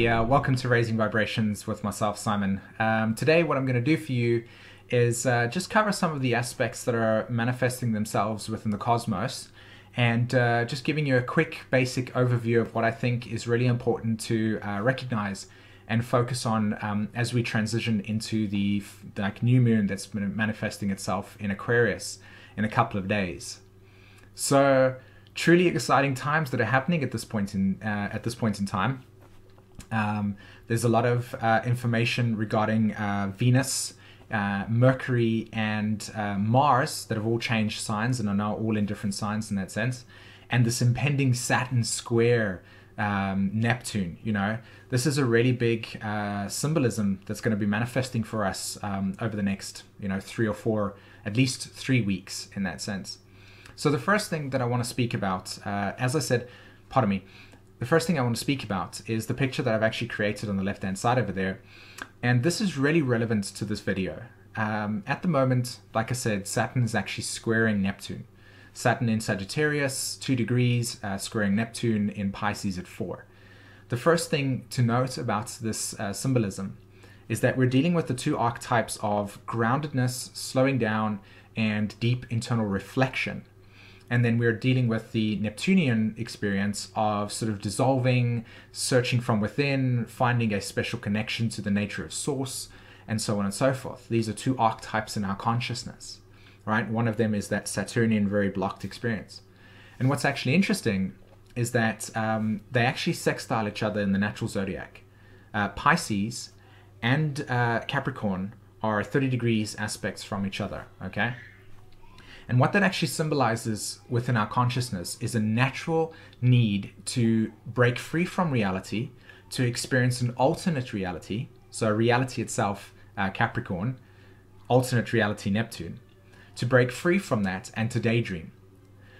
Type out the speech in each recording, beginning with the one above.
everybody. Welcome to Raising Vibrations with myself, Simon. Today, what I'm going to do for you is just cover some of the aspects that are manifesting themselves within the cosmos, and just giving you a quick, basic overview of what I think is really important to recognize and focus on as we transition into the new moon that's been manifesting itself in Aquarius in a couple of days. So, truly exciting times that are happening at this point in time. There's a lot of information regarding Venus, Mercury, and Mars that have all changed signs and are now all in different signs in that sense. And this impending Saturn square Neptune, this is a really big symbolism that's going to be manifesting for us over the next, 3 or 4, at least 3 weeks in that sense. So the first thing that I want to speak about, the first thing I want to speak about is the picture that I've actually created on the left-hand side over there. And this is really relevant to this video. At the moment, like I said, Saturn is actually squaring Neptune. Saturn in Sagittarius, 2 degrees, squaring Neptune in Pisces at 4. The first thing to note about this symbolism is that we're dealing with the two archetypes of groundedness, slowing down, and deep internal reflection. And then we're dealing with the Neptunian experience of sort of dissolving, searching from within, finding a special connection to the nature of source, and so on and so forth. These are two archetypes in our consciousness, right? One of them is that Saturnian, very blocked experience. And what's actually interesting is that they actually sextile each other in the natural zodiac. Pisces and Capricorn are 30 degrees aspects from each other, okay? And what that actually symbolizes within our consciousness is a natural need to break free from reality, to experience an alternate reality. So reality itself, Capricorn, alternate reality, Neptune, to break free from that and to daydream.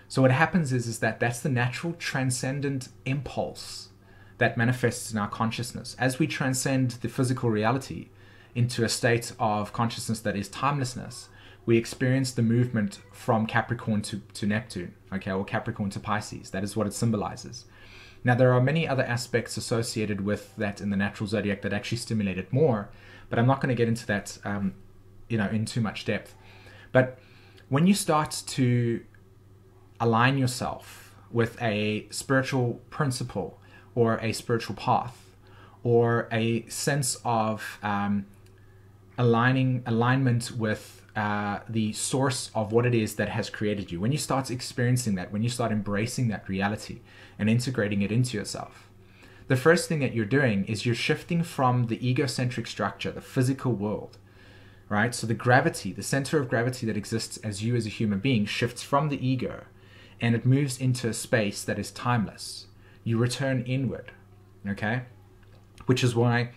So what happens is that that's the natural transcendent impulse that manifests in our consciousness. As we transcend the physical reality into a state of consciousness that is timelessness, we experience the movement from Capricorn to Neptune, okay, or Capricorn to Pisces. That is what it symbolizes. Now, there are many other aspects associated with that in the natural zodiac that actually stimulate it more, but I'm not going to get into that, in too much depth. But when you start to align yourself with a spiritual principle or a spiritual path or a sense of alignment with the source of what it is that has created you. When you start experiencing that, when you start embracing that reality and integrating it into yourself, the first thing that you're doing is you're shifting from the egocentric structure, the physical world, right? So the gravity, the center of gravity that exists as you as a human being shifts from the ego and it moves into a space that is timeless. You return inward, okay? Which is why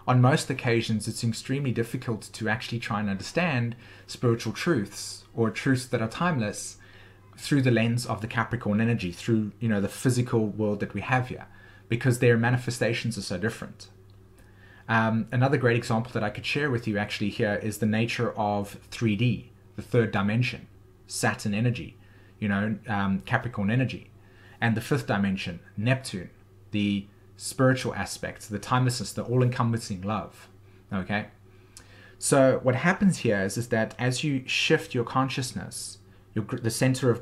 on most occasions, it's extremely difficult to actually try and understand spiritual truths or truths that are timeless through the lens of the Capricorn energy, through, the physical world that we have here, because their manifestations are so different. Another great example that I could share with you actually here is the nature of 3D, the third dimension, Saturn energy, Capricorn energy, and the fifth dimension, Neptune, the spiritual aspects, the timelessness, the all-encompassing love, okay? So what happens here is that as you shift your consciousness, the center of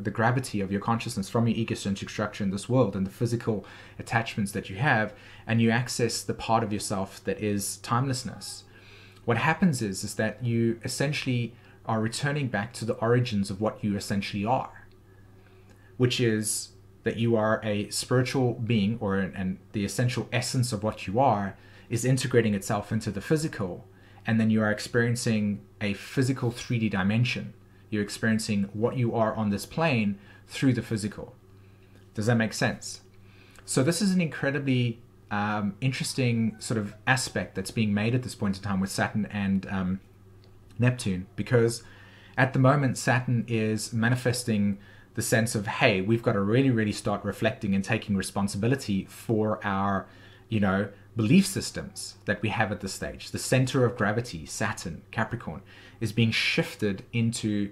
the gravity of your consciousness from your egocentric structure in this world and the physical attachments that you have, and you access the part of yourself that is timelessness, what happens is that you essentially are returning back to the origins of what you essentially are, which is that you are a spiritual being, and the essential essence of what you are is integrating itself into the physical, and then you are experiencing a physical 3D dimension. You're experiencing what you are on this plane through the physical. Does that make sense? So this is an incredibly interesting sort of aspect that's being made at this point in time with Saturn and Neptune, because at the moment Saturn is manifesting the sense of, hey, we've got to really, really start reflecting and taking responsibility for our, belief systems that we have at this stage. The center of gravity, Saturn, Capricorn, is being shifted into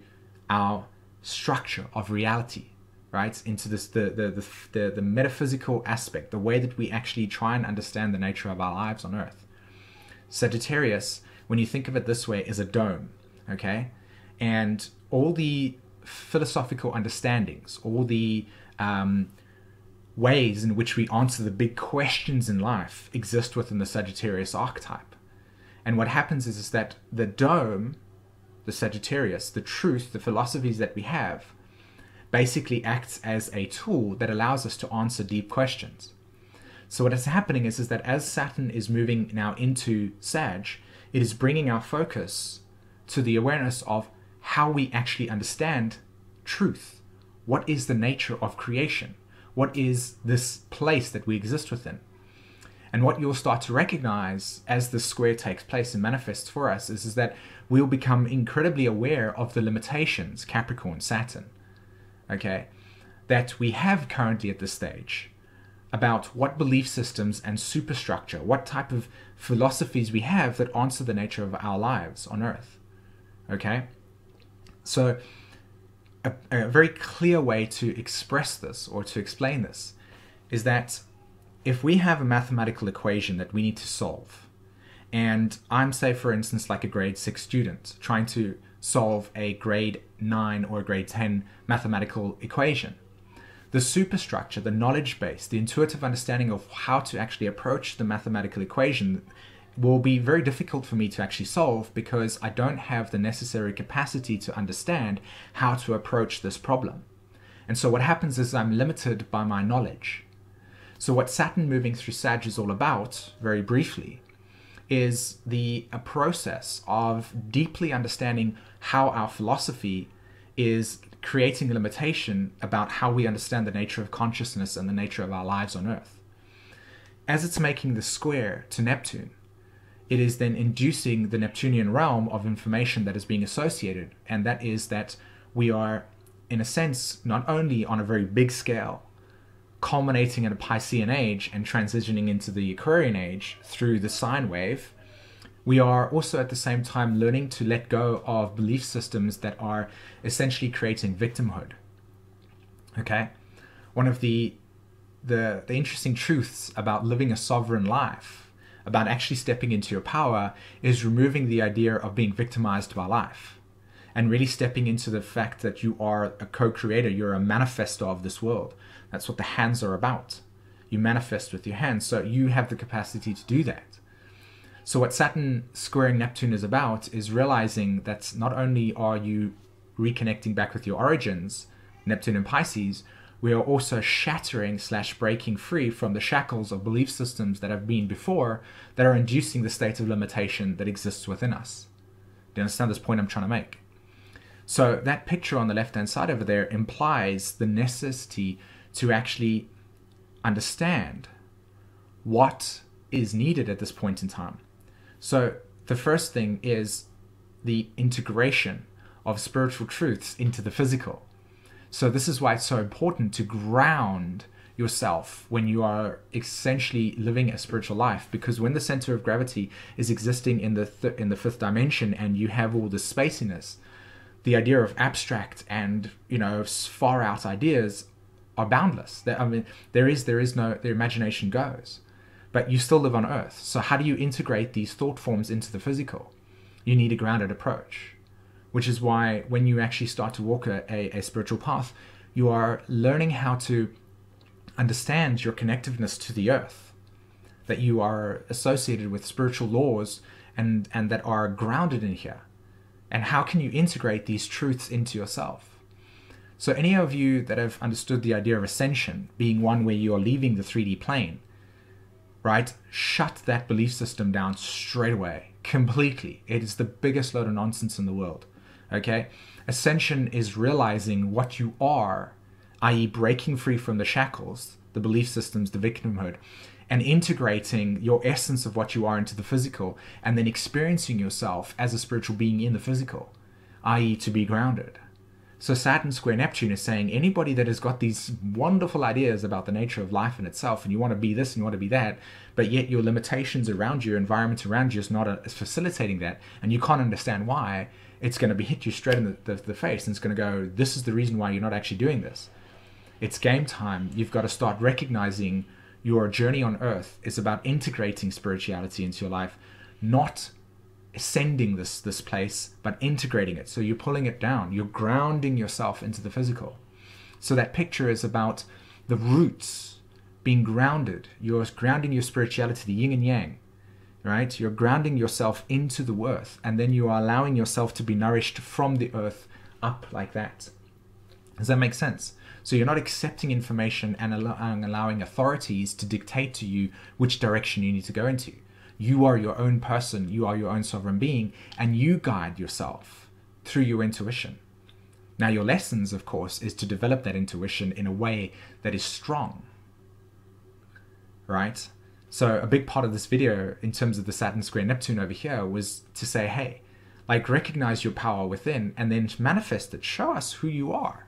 our structure of reality, right? Into this the metaphysical aspect, the way that we actually try and understand the nature of our lives on Earth. Sagittarius, when you think of it this way, is a dome, okay? And all the philosophical understandings, all the ways in which we answer the big questions in life exist within the Sagittarius archetype. And what happens is that the dome, the Sagittarius, the truth, the philosophies that we have, basically acts as a tool that allows us to answer deep questions. So what is happening is that as Saturn is moving now into Sag, it is bringing our focus to the awareness of how we actually understand truth. What is the nature of creation? What is this place that we exist within? And what you'll start to recognize as this square takes place and manifests for us is that we'll become incredibly aware of the limitations, Capricorn, Saturn, okay, that we have currently at this stage, about what belief systems and superstructure, what type of philosophies we have that answer the nature of our lives on Earth, okay? So a very clear way to express this or to explain this is that if we have a mathematical equation that we need to solve, and I'm, say, for instance, like a grade 6 student trying to solve a grade 9 or a grade 10 mathematical equation, the superstructure, the knowledge base, the intuitive understanding of how to actually approach the mathematical equation will be very difficult for me to actually solve because I don't have the necessary capacity to understand how to approach this problem. And so what happens is I'm limited by my knowledge. So what Saturn moving through Sag is all about, very briefly, is a process of deeply understanding how our philosophy is creating a limitation about how we understand the nature of consciousness and the nature of our lives on Earth. As it's making the square to Neptune, it is then inducing the Neptunian realm of information that is being associated, and that is that we are, in a sense, not only on a very big scale, culminating in a Piscean age and transitioning into the Aquarian age through the sine wave, we are also at the same time learning to let go of belief systems that are essentially creating victimhood. Okay? One of the interesting truths about living a sovereign life, about actually stepping into your power, is removing the idea of being victimized by life and really stepping into the fact that you are a co-creator, you're a manifestor of this world. That's what the hands are about. You manifest with your hands, so you have the capacity to do that. So what Saturn squaring Neptune is about is realizing that not only are you reconnecting back with your origins, Neptune and Pisces, we are also shattering / breaking free from the shackles of belief systems that have been before that are inducing the state of limitation that exists within us. Do you understand this point I'm trying to make? So that picture on the left-hand side over there implies the necessity to actually understand what is needed at this point in time. So the first thing is the integration of spiritual truths into the physical. So this is why it's so important to ground yourself when you are essentially living a spiritual life, because when the center of gravity is existing in the fifth dimension and you have all this spaciness, the idea of abstract and far out ideas are boundless. There is no, the imagination goes. But you still live on Earth. So how do you integrate these thought forms into the physical? You need a grounded approach, which is why when you actually start to walk a spiritual path, you are learning how to understand your connectiveness to the Earth, that you are associated with spiritual laws and that are grounded in here. And how can you integrate these truths into yourself? So any of you that have understood the idea of ascension being one where you are leaving the 3D plane, right? Shut that belief system down straight away, completely. It is the biggest load of nonsense in the world, okay? Ascension is realizing what you are, i.e. breaking free from the shackles, the belief systems, the victimhood, and integrating your essence of what you are into the physical, and then experiencing yourself as a spiritual being in the physical, i.e. to be grounded. So Saturn square Neptune is saying anybody that has got these wonderful ideas about the nature of life in itself, and you want to be this and you want to be that, but yet your limitations around you, your environment around you is not facilitating that, and you can't understand why, it's going to be hit you straight in the face, and it's going to go, this is the reason why you're not actually doing this. It's game time. You've got to start recognizing your journey on earth is about integrating spirituality into your life, not ascending this place, but integrating it. So you're pulling it down. You're grounding yourself into the physical. So that picture is about the roots being grounded. You're grounding your spirituality, the yin and yang, right? You're grounding yourself into the earth, and then you are allowing yourself to be nourished from the earth up like that. Does that make sense? So you're not accepting information and allowing authorities to dictate to you which direction you need to go into. You are your own person, you are your own sovereign being, and you guide yourself through your intuition. Now your lessons, of course, is to develop that intuition in a way that is strong, right? So a big part of this video in terms of the Saturn square Neptune over here was to say, hey, like recognize your power within and then manifest it. Show us who you are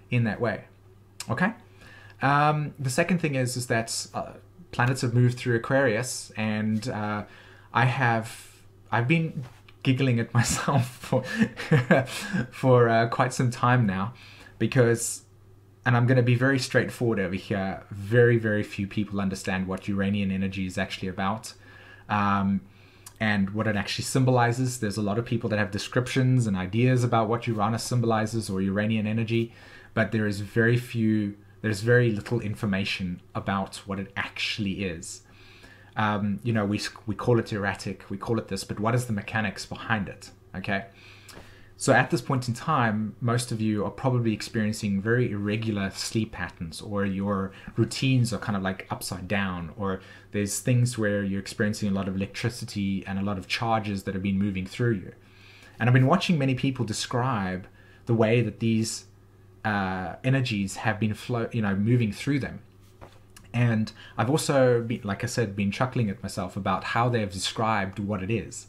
in that way. Okay. The second thing is that planets have moved through Aquarius, and I've been giggling at myself for quite some time now, because, and I'm going to be very straightforward over here, very, very few people understand what Uranian energy is actually about, and what it actually symbolizes. There's a lot of people that have descriptions and ideas about what Uranus symbolizes or Uranian energy, but there's very little information about what it actually is. You know, we call it erratic, we call it this, but what is the mechanics behind it? Okay. So at this point in time, most of you are probably experiencing very irregular sleep patterns, or your routines are kind of like upside down, or there's things where you're experiencing a lot of electricity and a lot of charges that have been moving through you. And I've been watching many people describe the way that these energies have been moving through them. And I've also been, like I said, been chuckling at myself about how they have described what it is.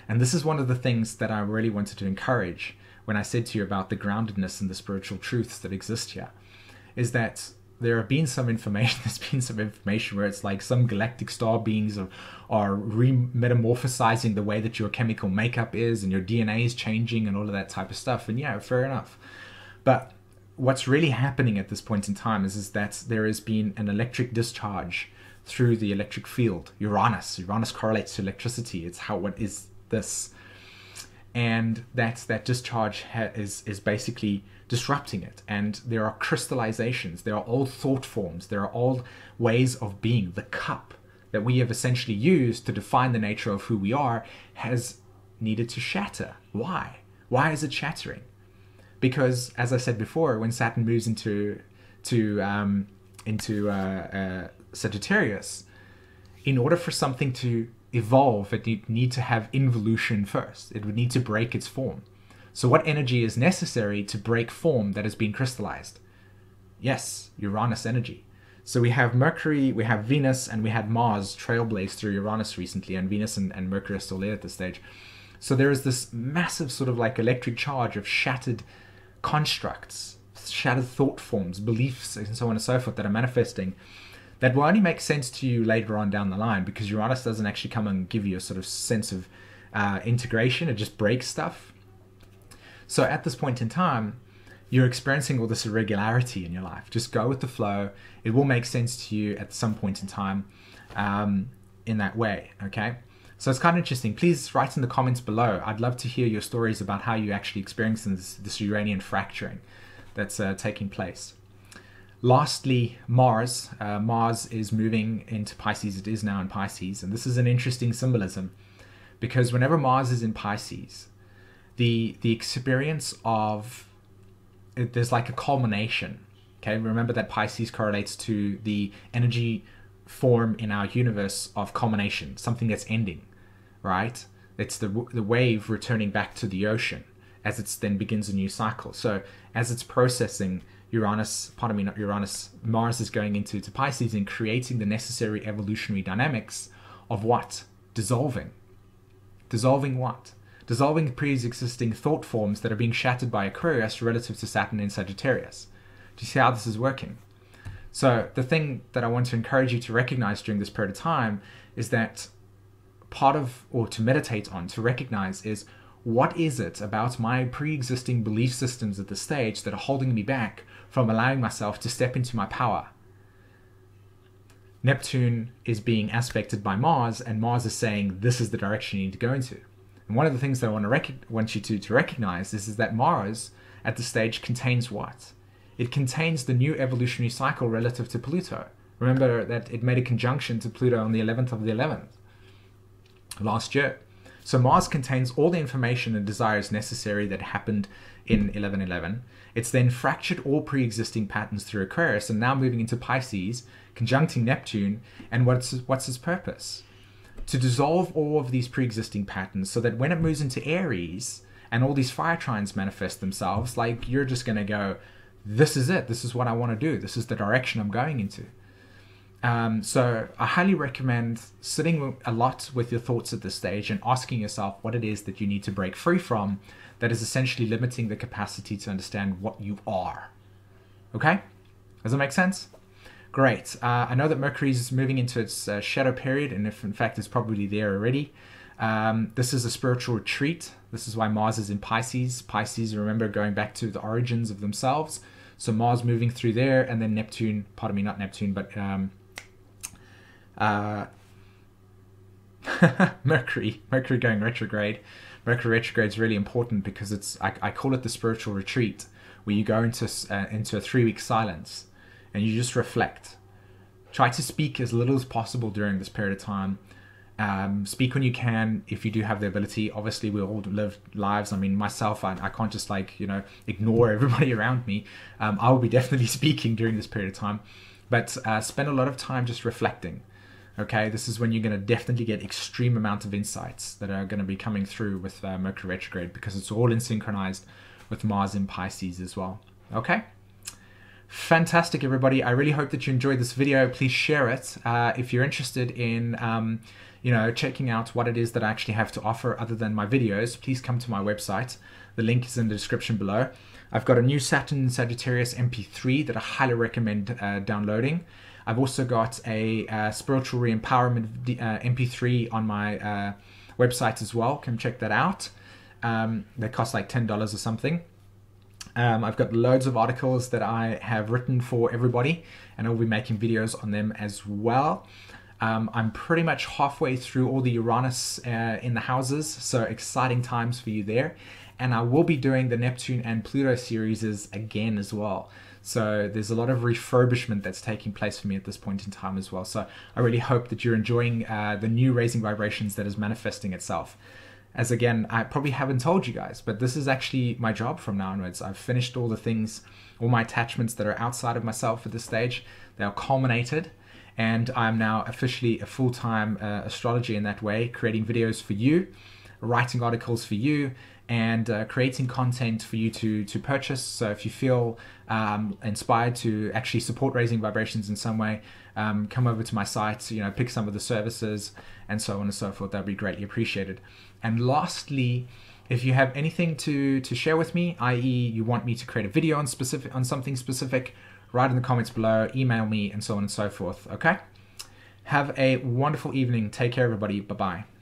And this is one of the things that I really wanted to encourage when I said to you about the groundedness and the spiritual truths that exist here, is that there have been some information, there's been some information where it's like some galactic star beings are re-metamorphosizing the way that your chemical makeup is, and your DNA is changing and all of that type of stuff. And yeah, fair enough. But what's really happening at this point in time is that there has been an electric discharge through the electric field. Uranus correlates to electricity. It's what is this, and that discharge is basically disrupting it. And there are crystallizations, there are old thought forms, there are old ways of being. The cup that we have essentially used to define the nature of who we are has needed to shatter. Why is it shattering? Because, as I said before, when Saturn moves into Sagittarius, in order for something to evolve, it would need to have involution first. It would need to break its form. So what energy is necessary to break form that has been crystallized? Yes, Uranus energy. So we have Mercury, we have Venus, and we had Mars trailblaze through Uranus recently, and Venus and Mercury are still there at this stage. So there is this massive sort of like electric charge of shattered constructs, shattered thought forms, beliefs, and so on and so forth that are manifesting, that will only make sense to you later on down the line, because Uranus doesn't actually come and give you a sort of sense of integration. It just breaks stuff. So at this point in time, you're experiencing all this irregularity in your life. Just go with the flow. It will make sense to you at some point in time in that way, okay? So it's kind of interesting. Please write in the comments below. I'd love to hear your stories about how you actually experience this Uranian fracturing that's taking place. Lastly, Mars. Mars is moving into Pisces. It is now in Pisces. And this is an interesting symbolism, because whenever Mars is in Pisces, the experience of, there's like a culmination. Okay, remember that Pisces correlates to the energy form in our universe of culmination, something that's ending, right? It's the wave returning back to the ocean as it then begins a new cycle. So as it's processing Mars is going into Pisces and creating the necessary evolutionary dynamics of what? Dissolving. Dissolving what? Dissolving pre-existing thought forms that are being shattered by Aquarius relative to Saturn in Sagittarius. Do you see how this is working? So the thing that I want to encourage you to recognize during this period of time is that part of, or to meditate on, to recognize, is what is it about my pre-existing belief systems at this stage that are holding me back from allowing myself to step into my power? Neptune is being aspected by Mars, and Mars is saying this is the direction you need to go into. And one of the things that I want you to recognize is that Mars at this stage contains what? It contains the new evolutionary cycle relative to Pluto. Remember that it made a conjunction to Pluto on the 11th of the 11th last year. So Mars contains all the information and desires necessary that happened in 1111. It's then fractured all pre-existing patterns through Aquarius and now moving into Pisces, conjuncting Neptune. And what's its purpose? To dissolve all of these pre-existing patterns so that when it moves into Aries and all these fire trines manifest themselves, like you're just going to go, this is it. This is what I want to do. This is the direction I'm going into. So I highly recommend sitting a lot with your thoughts at this stage and asking yourself what it is that you need to break free from that is essentially limiting the capacity to understand what you are. Okay? Does that make sense? Great. I know that Mercury is moving into its shadow period, and if in fact it's probably there already. This is a spiritual retreat. This is why Mars is in Pisces. Pisces, remember, going back to the origins of themselves. So Mars moving through there, and then Neptune, pardon me, not Neptune, but Mercury going retrograde. Mercury retrograde is really important because it's I call it the spiritual retreat, where you go into a 3-week silence and you just reflect. Try to speak as little as possible during this period of time. Speak when you can, if you do have the ability. Obviously, we all live lives. I mean, myself, I can't just ignore everybody around me. I will be definitely speaking during this period of time, but spend a lot of time just reflecting. Okay, this is when you're going to definitely get extreme amount of insights that are going to be coming through with Mercury retrograde, because it's all in synchronized with Mars in Pisces as well. Okay, fantastic, everybody. I really hope that you enjoyed this video. Please share it if you're interested in checking out what it is that I actually have to offer other than my videos. Please come to my website. The link is in the description below. I've got a new Saturn Sagittarius MP3 that I highly recommend downloading. I've also got a spiritual re-empowerment MP3 on my website as well. Come check that out. They cost like $10 or something. I've got loads of articles that I have written for everybody, and I'll be making videos on them as well. I'm pretty much halfway through all the Uranus in the houses, so exciting times for you there. And I will be doing the Neptune and Pluto series again as well. So there's a lot of refurbishment that's taking place for me at this point in time as well. So I really hope that you're enjoying the new raising vibrations that is manifesting itself. As again, I probably haven't told you guys, but this is actually my job from now onwards. I've finished all the things, all my attachments that are outside of myself at this stage. They are culminated, and I'm now officially a full-time astrologer in that way, creating videos for you, writing articles for you, and creating content for you to purchase. So if you feel inspired to actually support raising vibrations in some way, come over to my site, pick some of the services and so on and so forth. That'd be greatly appreciated. And lastly, if you have anything to share with me, i.e. you want me to create a video on something specific, write in the comments below, email me, and so on and so forth. Okay? Have a wonderful evening. Take care, everybody. Bye-bye.